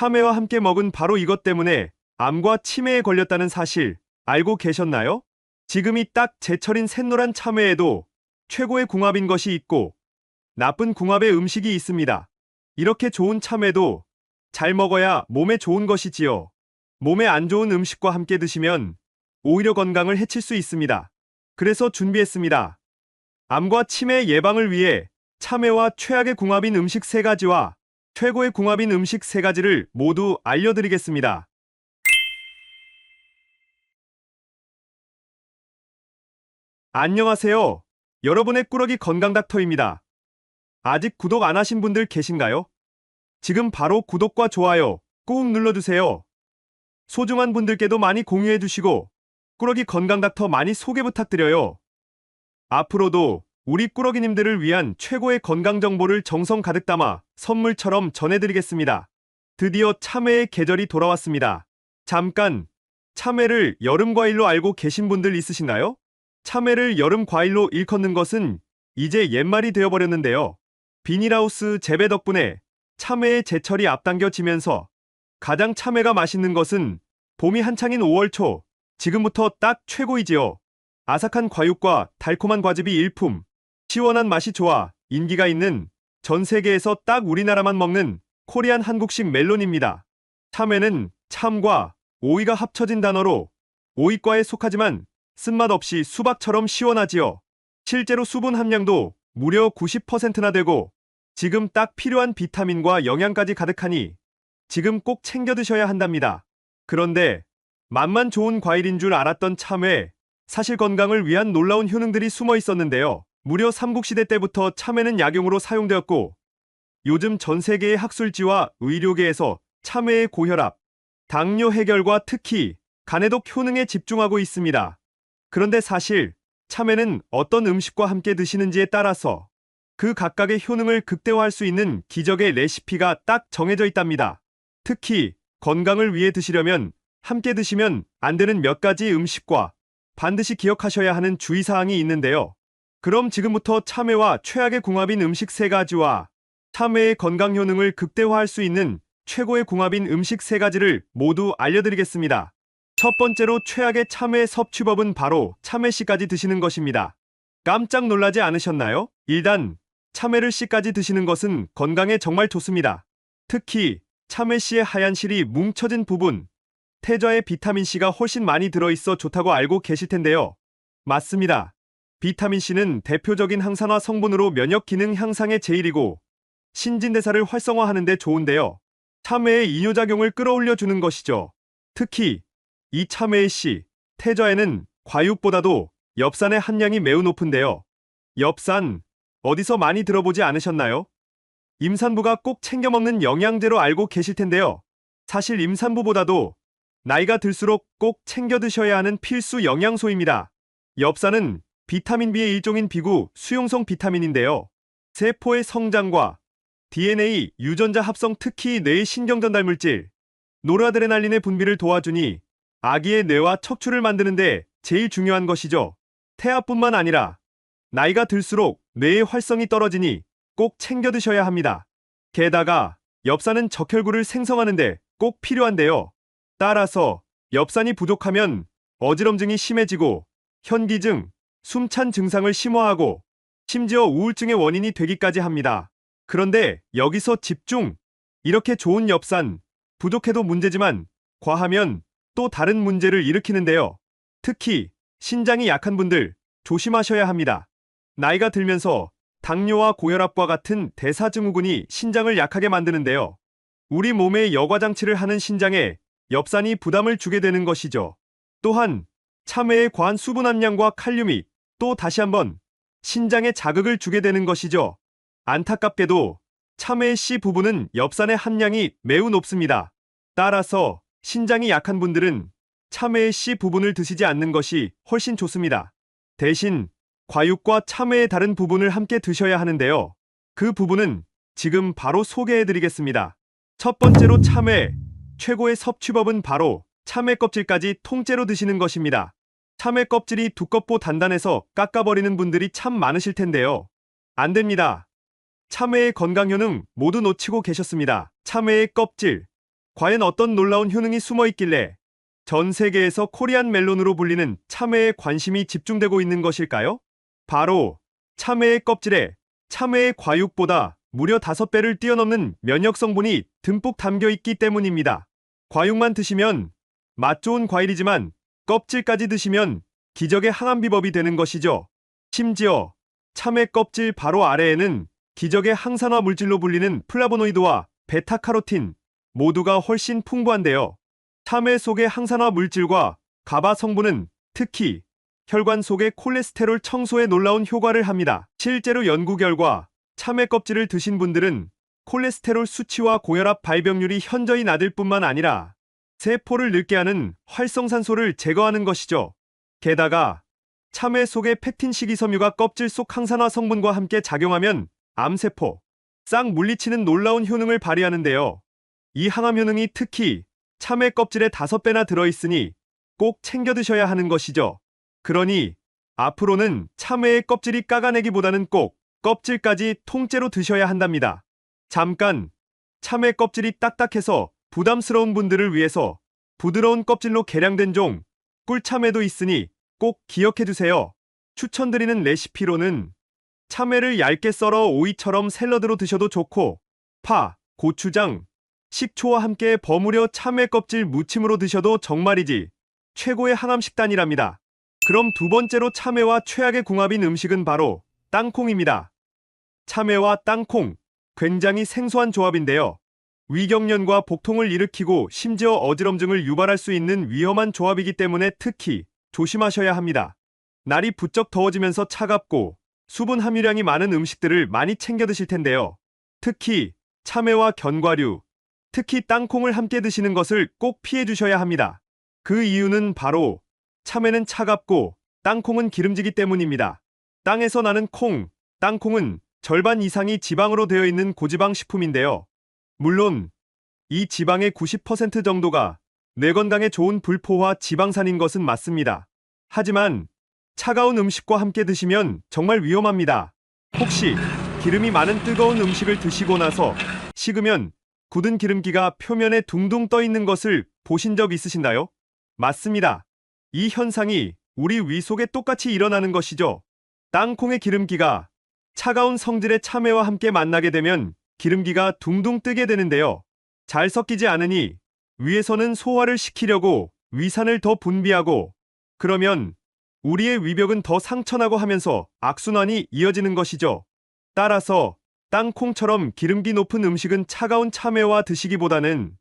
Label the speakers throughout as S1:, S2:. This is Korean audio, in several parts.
S1: 참외와 함께 먹은 바로 이것 때문에 암과 치매에 걸렸다는 사실 알고 계셨나요? 지금이 딱 제철인 샛노란 참외에도 최고의 궁합인 것이 있고 나쁜 궁합의 음식이 있습니다. 이렇게 좋은 참외도 잘 먹어야 몸에 좋은 것이지요. 몸에 안 좋은 음식과 함께 드시면 오히려 건강을 해칠 수 있습니다. 그래서 준비했습니다. 암과 치매 예방을 위해 참외와 최악의 궁합인 음식 3가지와 최고의 궁합인 음식 3가지를 모두 알려드리겠습니다. 안녕하세요. 여러분의 꾸러기 건강 닥터입니다. 아직 구독 안 하신 분들 계신가요? 지금 바로 구독과 좋아요 꾹 눌러주세요. 소중한 분들께도 많이 공유해주시고 꾸러기 건강 닥터 많이 소개 부탁드려요. 앞으로도 우리 꾸러기님들을 위한 최고의 건강 정보를 정성 가득 담아 선물처럼 전해드리겠습니다. 드디어 참외의 계절이 돌아왔습니다. 잠깐, 참외를 여름 과일로 알고 계신 분들 있으신가요? 참외를 여름 과일로 일컫는 것은 이제 옛말이 되어버렸는데요. 비닐하우스 재배 덕분에 참외의 제철이 앞당겨지면서 가장 참외가 맛있는 것은 봄이 한창인 5월 초, 지금부터 딱 최고이지요. 아삭한 과육과 달콤한 과즙이 일품, 시원한 맛이 좋아 인기가 있는 전 세계에서 딱 우리나라만 먹는 코리안 한국식 멜론입니다. 참외는 참과 오이가 합쳐진 단어로 오이과에 속하지만 쓴맛 없이 수박처럼 시원하지요. 실제로 수분 함량도 무려 90%나 되고 지금 딱 필요한 비타민과 영양까지 가득하니 지금 꼭 챙겨 드셔야 한답니다. 그런데 맛만 좋은 과일인 줄 알았던 참외, 사실 건강을 위한 놀라운 효능들이 숨어 있었는데요. 무려 삼국시대 때부터 참외는 약용으로 사용되었고 요즘 전 세계의 학술지와 의료계에서 참외의 고혈압, 당뇨 해결과 특히 간해독 효능에 집중하고 있습니다. 그런데 사실 참외는 어떤 음식과 함께 드시는지에 따라서 그 각각의 효능을 극대화할 수 있는 기적의 레시피가 딱 정해져 있답니다. 특히 건강을 위해 드시려면 함께 드시면 안 되는 몇 가지 음식과 반드시 기억하셔야 하는 주의사항이 있는데요. 그럼 지금부터 참외와 최악의 궁합인 음식 3가지와 참외의 건강 효능을 극대화할 수 있는 최고의 궁합인 음식 3가지를 모두 알려드리겠습니다. 첫 번째로 최악의 참외 섭취법은 바로 참외씨까지 드시는 것입니다. 깜짝 놀라지 않으셨나요? 일단 참외를 씨까지 드시는 것은 건강에 정말 좋습니다. 특히 참외씨의 하얀 실이 뭉쳐진 부분, 태저에 비타민C가 훨씬 많이 들어있어 좋다고 알고 계실 텐데요. 맞습니다. 비타민C는 대표적인 항산화 성분으로 면역 기능 향상에 제일이고 신진대사를 활성화하는 데 좋은데요. 참외의 이뇨작용을 끌어올려주는 것이죠. 특히 이 참외의 씨, 태저에는 과육보다도 엽산의 함량이 매우 높은데요. 엽산, 어디서 많이 들어보지 않으셨나요? 임산부가 꼭 챙겨 먹는 영양제로 알고 계실 텐데요. 사실 임산부보다도 나이가 들수록 꼭 챙겨 드셔야 하는 필수 영양소입니다. 엽산은 비타민 B의 일종인 비구 수용성 비타민인데요. 세포의 성장과 DNA 유전자 합성, 특히 뇌의 신경전달 물질 노르아드레날린의 분비를 도와주니 아기의 뇌와 척추를 만드는데 제일 중요한 것이죠. 태아뿐만 아니라 나이가 들수록 뇌의 활성이 떨어지니 꼭 챙겨 드셔야 합니다. 게다가 엽산은 적혈구를 생성하는데 꼭 필요한데요. 따라서 엽산이 부족하면 어지럼증이 심해지고 현기증, 숨찬 증상을 심화하고 심지어 우울증의 원인이 되기까지 합니다. 그런데 여기서 집중! 이렇게 좋은 엽산, 부족해도 문제지만 과하면 또 다른 문제를 일으키는데요. 특히 신장이 약한 분들 조심하셔야 합니다. 나이가 들면서 당뇨와 고혈압과 같은 대사증후군이 신장을 약하게 만드는데요. 우리 몸의 여과장치를 하는 신장에 엽산이 부담을 주게 되는 것이죠. 또한 참외의 과한 수분 함량과 칼륨이 또 다시 한번 신장에 자극을 주게 되는 것이죠. 안타깝게도 참외의 씨 부분은 엽산의 함량이 매우 높습니다. 따라서 신장이 약한 분들은 참외의 씨 부분을 드시지 않는 것이 훨씬 좋습니다. 대신 과육과 참외의 다른 부분을 함께 드셔야 하는데요. 그 부분은 지금 바로 소개해드리겠습니다. 첫 번째로 참외, 최고의 섭취법은 바로 참외 껍질까지 통째로 드시는 것입니다. 참외 껍질이 두껍고 단단해서 깎아버리는 분들이 참 많으실 텐데요. 안 됩니다. 참외의 건강 효능 모두 놓치고 계셨습니다. 참외의 껍질, 과연 어떤 놀라운 효능이 숨어 있길래 전 세계에서 코리안 멜론으로 불리는 참외에 관심이 집중되고 있는 것일까요? 바로 참외의 껍질에 참외의 과육보다 무려 5배를 뛰어넘는 면역 성분이 듬뿍 담겨 있기 때문입니다. 과육만 드시면 맛 좋은 과일이지만 껍질까지 드시면 기적의 항암 비법이 되는 것이죠. 심지어 참외 껍질 바로 아래에는 기적의 항산화 물질로 불리는 플라보노이드와 베타카로틴 모두가 훨씬 풍부한데요. 참외 속의 항산화 물질과 가바 성분은 특히 혈관 속의 콜레스테롤 청소에 놀라운 효과를 합니다. 실제로 연구 결과 참외 껍질을 드신 분들은 콜레스테롤 수치와 고혈압 발병률이 현저히 낮을 뿐만 아니라 세포를 늙게 하는 활성산소를 제거하는 것이죠. 게다가 참외 속의 펙틴 식이섬유가 껍질 속 항산화 성분과 함께 작용하면 암세포 싹 물리치는 놀라운 효능을 발휘하는데요. 이 항암 효능이 특히 참외 껍질에 5배나 들어있으니 꼭 챙겨 드셔야 하는 것이죠. 그러니 앞으로는 참외의 껍질이 까가내기보다는 꼭 껍질까지 통째로 드셔야 한답니다. 잠깐, 참외 껍질이 딱딱해서 부담스러운 분들을 위해서 부드러운 껍질로 개량된 종 꿀참외도 있으니 꼭 기억해 두세요. 추천드리는 레시피로는 참외를 얇게 썰어 오이처럼 샐러드로 드셔도 좋고 파, 고추장, 식초와 함께 버무려 참외 껍질 무침으로 드셔도 정말이지 최고의 항암 식단이랍니다. 그럼 두 번째로 참외와 최악의 궁합인 음식은 바로 땅콩입니다. 참외와 땅콩, 굉장히 생소한 조합인데요. 위경련과 복통을 일으키고 심지어 어지럼증을 유발할 수 있는 위험한 조합이기 때문에 특히 조심하셔야 합니다. 날이 부쩍 더워지면서 차갑고 수분 함유량이 많은 음식들을 많이 챙겨 드실 텐데요. 특히 참외와 견과류, 특히 땅콩을 함께 드시는 것을 꼭 피해 주셔야 합니다. 그 이유는 바로 참외는 차갑고 땅콩은 기름지기 때문입니다. 땅에서 나는 콩, 땅콩은 절반 이상이 지방으로 되어 있는 고지방 식품인데요. 물론 이 지방의 90% 정도가 뇌 건강에 좋은 불포화 지방산인 것은 맞습니다. 하지만 차가운 음식과 함께 드시면 정말 위험합니다. 혹시 기름이 많은 뜨거운 음식을 드시고 나서 식으면 굳은 기름기가 표면에 둥둥 떠 있는 것을 보신 적 있으신가요? 맞습니다. 이 현상이 우리 위 속에 똑같이 일어나는 것이죠. 땅콩의 기름기가 차가운 성질의 참외와 함께 만나게 되면 기름기가 둥둥 뜨게 되는데요. 잘 섞이지 않으니 위에서는 소화를 시키려고 위산을 더 분비하고 그러면 우리의 위벽은 더 상처나고 하면서 악순환이 이어지는 것이죠. 따라서 땅콩처럼 기름기 높은 음식은 차가운 참외와 드시기보다는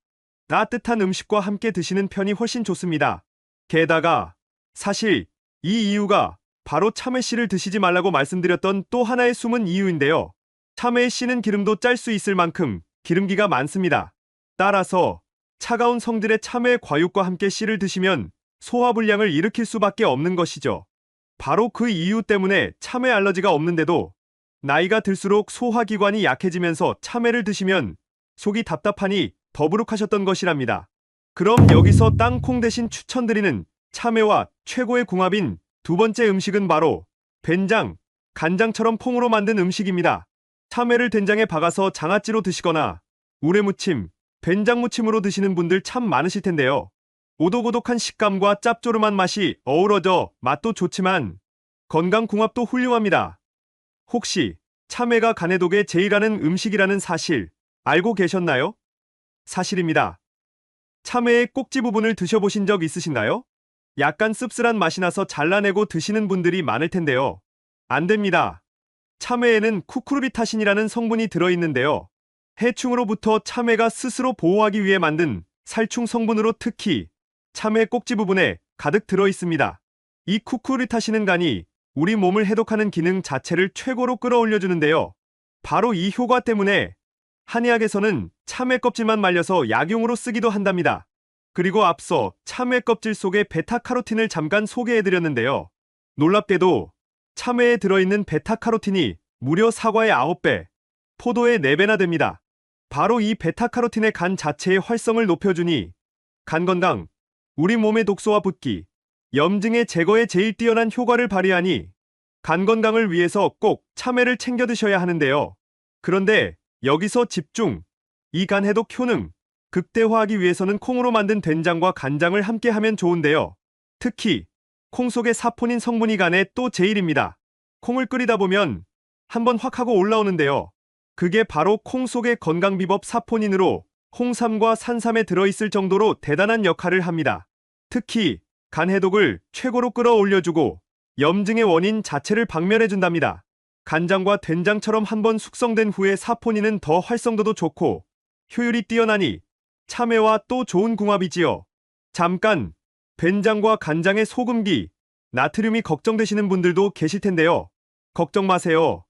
S1: 따뜻한 음식과 함께 드시는 편이 훨씬 좋습니다. 게다가 사실 이 이유가 바로 참외씨를 드시지 말라고 말씀드렸던 또 하나의 숨은 이유인데요. 참외의 씨는 기름도 짤 수 있을 만큼 기름기가 많습니다. 따라서 차가운 성질의 참외 과육과 함께 씨를 드시면 소화불량을 일으킬 수밖에 없는 것이죠. 바로 그 이유 때문에 참외 알러지가 없는데도 나이가 들수록 소화기관이 약해지면서 참외를 드시면 속이 답답하니 더부룩하셨던 것이랍니다. 그럼 여기서 땅콩 대신 추천드리는 참외와 최고의 궁합인 두 번째 음식은 바로 된장, 간장처럼 퐁으로 만든 음식입니다. 참외를 된장에 박아서 장아찌로 드시거나 우레무침, 된장무침으로 드시는 분들 참 많으실 텐데요. 오독오독한 식감과 짭조름한 맛이 어우러져 맛도 좋지만 건강궁합도 훌륭합니다. 혹시 참외가 간해독에 제일하는 음식이라는 사실 알고 계셨나요? 사실입니다. 참외의 꼭지 부분을 드셔보신 적 있으신가요? 약간 씁쓸한 맛이 나서 잘라내고 드시는 분들이 많을 텐데요. 안 됩니다. 참외에는 쿠쿠르비타신이라는 성분이 들어있는데요. 해충으로부터 참외가 스스로 보호하기 위해 만든 살충 성분으로 특히 참외 꼭지 부분에 가득 들어있습니다. 이 쿠쿠르비타신은 간이 우리 몸을 해독하는 기능 자체를 최고로 끌어올려주는데요. 바로 이 효과 때문에 한의학에서는 참외 껍질만 말려서 약용으로 쓰기도 한답니다. 그리고 앞서 참외 껍질 속에 베타카로틴을 잠깐 소개해드렸는데요. 놀랍게도 참외에 들어있는 베타카로틴이 무려 사과의 9배, 포도의 4배나 됩니다. 바로 이 베타카로틴의 간 자체의 활성을 높여주니 간 건강, 우리 몸의 독소와 붓기, 염증의 제거에 제일 뛰어난 효과를 발휘하니 간 건강을 위해서 꼭 참외를 챙겨 드셔야 하는데요. 그런데 여기서 집중! 이 간 해독 효능, 극대화하기 위해서는 콩으로 만든 된장과 간장을 함께 하면 좋은데요. 특히 콩 속에 사포닌 성분이 간에 또 제일입니다. 콩을 끓이다 보면 한번 확 하고 올라오는데요. 그게 바로 콩 속의 건강비법 사포닌으로 홍삼과 산삼에 들어있을 정도로 대단한 역할을 합니다. 특히 간 해독을 최고로 끌어올려주고 염증의 원인 자체를 박멸해준답니다. 간장과 된장처럼 한번 숙성된 후에 사포닌은 더 활성도도 좋고 효율이 뛰어나니 참외와 또 좋은 궁합이지요. 잠깐, 된장과 간장의 소금기, 나트륨이 걱정되시는 분들도 계실 텐데요. 걱정 마세요.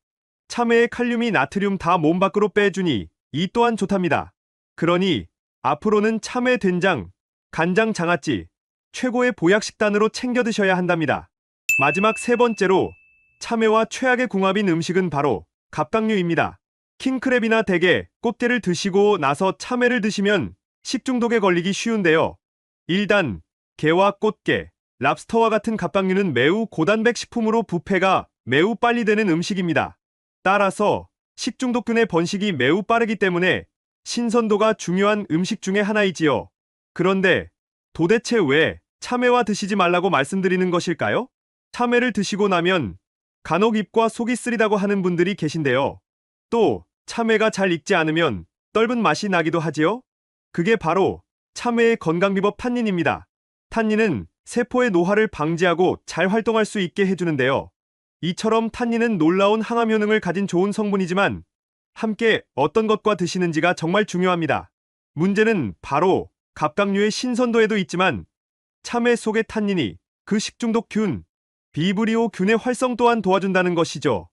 S1: 참외의 칼륨이 나트륨 다 몸 밖으로 빼주니 이 또한 좋답니다. 그러니 앞으로는 참외 된장, 간장 장아찌, 최고의 보약 식단으로 챙겨 드셔야 한답니다. 마지막 세 번째로 참외와 최악의 궁합인 음식은 바로 갑각류입니다. 킹크랩이나 대게, 꽃게를 드시고 나서 참외를 드시면 식중독에 걸리기 쉬운데요. 일단 게와 꽃게, 랍스터와 같은 갑각류는 매우 고단백 식품으로 부패가 매우 빨리 되는 음식입니다. 따라서 식중독균의 번식이 매우 빠르기 때문에 신선도가 중요한 음식 중에 하나이지요. 그런데 도대체 왜 참외와 드시지 말라고 말씀드리는 것일까요? 참외를 드시고 나면 간혹 입과 속이 쓰리다고 하는 분들이 계신데요. 또 참외가 잘 익지 않으면 떫은 맛이 나기도 하지요. 그게 바로 참외의 건강비법 탄닌입니다. 탄닌은 세포의 노화를 방지하고 잘 활동할 수 있게 해주는데요. 이처럼 탄닌은 놀라운 항암 효능을 가진 좋은 성분이지만 함께 어떤 것과 드시는지가 정말 중요합니다. 문제는 바로 갑각류의 신선도에도 있지만 참외 속의 탄닌이 그 식중독균, 비브리오 균의 활성 또한 도와준다는 것이죠.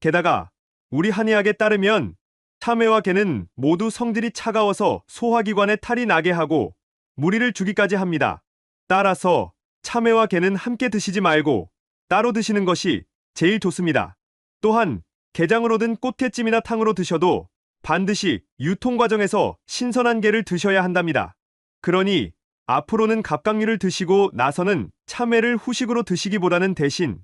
S1: 게다가 우리 한의학에 따르면 참외와 게는 모두 성질이 차가워서 소화기관에 탈이 나게 하고 무리를 주기까지 합니다. 따라서 참외와 게는 함께 드시지 말고 따로 드시는 것이 제일 좋습니다. 또한 게장으로 든 꽃게찜이나 탕으로 드셔도 반드시 유통 과정에서 신선한 게를 드셔야 한답니다. 그러니 앞으로는 갑각류를 드시고 나서는 참외를 후식으로 드시기보다는 대신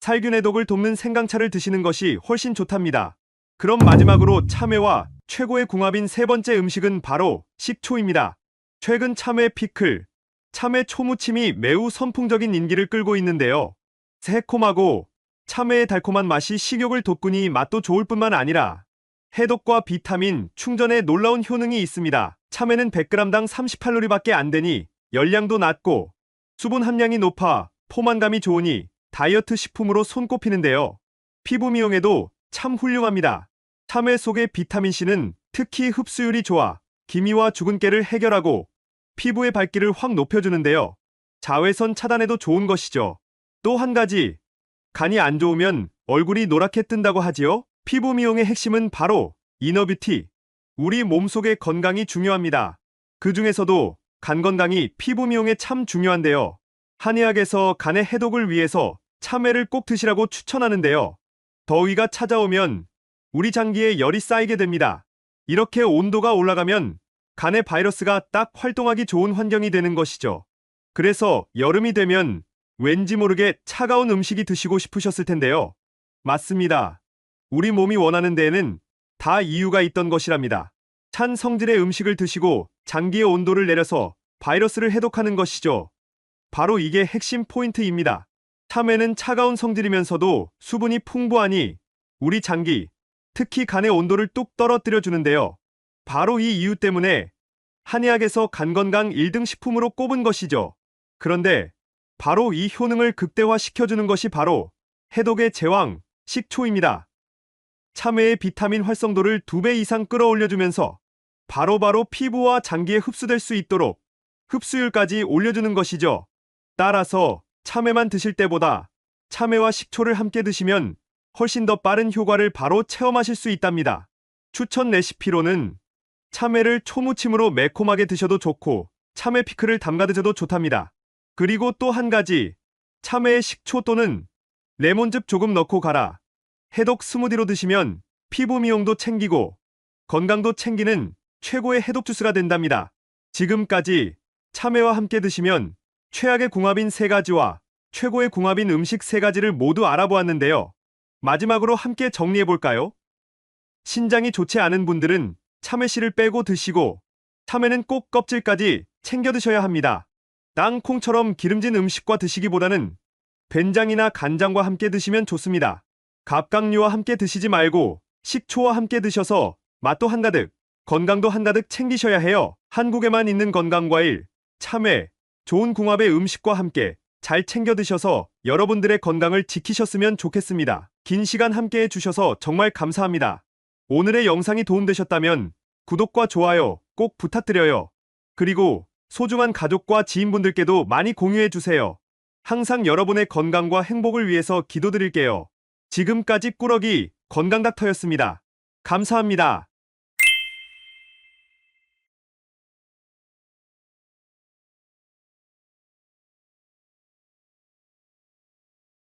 S1: 살균 해독을 돕는 생강차를 드시는 것이 훨씬 좋답니다. 그럼 마지막으로 참외와 최고의 궁합인 세 번째 음식은 바로 식초입니다. 최근 참외 피클, 참외 초무침이 매우 선풍적인 인기를 끌고 있는데요. 새콤하고 참외의 달콤한 맛이 식욕을 돋구니 맛도 좋을 뿐만 아니라 해독과 비타민, 충전에 놀라운 효능이 있습니다. 참외는 100g당 38칼로리밖에 안 되니 열량도 낮고 수분 함량이 높아 포만감이 좋으니 다이어트 식품으로 손꼽히는데요. 피부 미용에도 참 훌륭합니다. 참외 속의 비타민C는 특히 흡수율이 좋아 기미와 주근깨를 해결하고 피부의 밝기를 확 높여주는데요. 자외선 차단에도 좋은 것이죠. 또 한 가지, 간이 안 좋으면 얼굴이 노랗게 뜬다고 하지요. 피부 미용의 핵심은 바로 이너뷰티. 우리 몸속의 건강이 중요합니다. 그 중에서도 간 건강이 피부 미용에 참 중요한데요. 한의학에서 간의 해독을 위해서 참외를 꼭 드시라고 추천하는데요. 더위가 찾아오면 우리 장기에 열이 쌓이게 됩니다. 이렇게 온도가 올라가면 간의 바이러스가 딱 활동하기 좋은 환경이 되는 것이죠. 그래서 여름이 되면 왠지 모르게 차가운 음식이 드시고 싶으셨을 텐데요. 맞습니다. 우리 몸이 원하는 데에는 다 이유가 있던 것이랍니다. 찬 성질의 음식을 드시고 장기의 온도를 내려서 바이러스를 해독하는 것이죠. 바로 이게 핵심 포인트입니다. 참외는 차가운 성질이면서도 수분이 풍부하니 우리 장기, 특히 간의 온도를 뚝 떨어뜨려 주는데요. 바로 이 이유 때문에 한의학에서 간 건강 1등 식품으로 꼽은 것이죠. 그런데 바로 이 효능을 극대화시켜주는 것이 바로 해독의 제왕, 식초입니다. 참외의 비타민 활성도를 2배 이상 끌어올려주면서 바로바로 피부와 장기에 흡수될 수 있도록 흡수율까지 올려주는 것이죠. 따라서 참외만 드실 때보다 참외와 식초를 함께 드시면 훨씬 더 빠른 효과를 바로 체험하실 수 있답니다. 추천 레시피로는 참외를 초무침으로 매콤하게 드셔도 좋고 참외 피클을 담가 드셔도 좋답니다. 그리고 또 한 가지, 참외에 식초 또는 레몬즙 조금 넣고 갈아 해독 스무디로 드시면 피부 미용도 챙기고 건강도 챙기는 최고의 해독 주스가 된답니다. 지금까지 참외와 함께 드시면 최악의 궁합인 세 가지와 최고의 궁합인 음식 세 가지를 모두 알아보았는데요. 마지막으로 함께 정리해볼까요? 신장이 좋지 않은 분들은 참외씨를 빼고 드시고 참외는 꼭 껍질까지 챙겨 드셔야 합니다. 땅콩처럼 기름진 음식과 드시기보다는 된장이나 간장과 함께 드시면 좋습니다. 갑각류와 함께 드시지 말고 식초와 함께 드셔서 맛도 한가득, 건강도 한가득 챙기셔야 해요. 한국에만 있는 건강과일, 참외, 좋은 궁합의 음식과 함께 잘 챙겨 드셔서 여러분들의 건강을 지키셨으면 좋겠습니다. 긴 시간 함께 해주셔서 정말 감사합니다. 오늘의 영상이 도움되셨다면 구독과 좋아요 꼭 부탁드려요. 그리고 소중한 가족과 지인분들께도 많이 공유해주세요. 항상 여러분의 건강과 행복을 위해서 기도드릴게요. 지금까지 꾸러기 건강닥터였습니다. 감사합니다.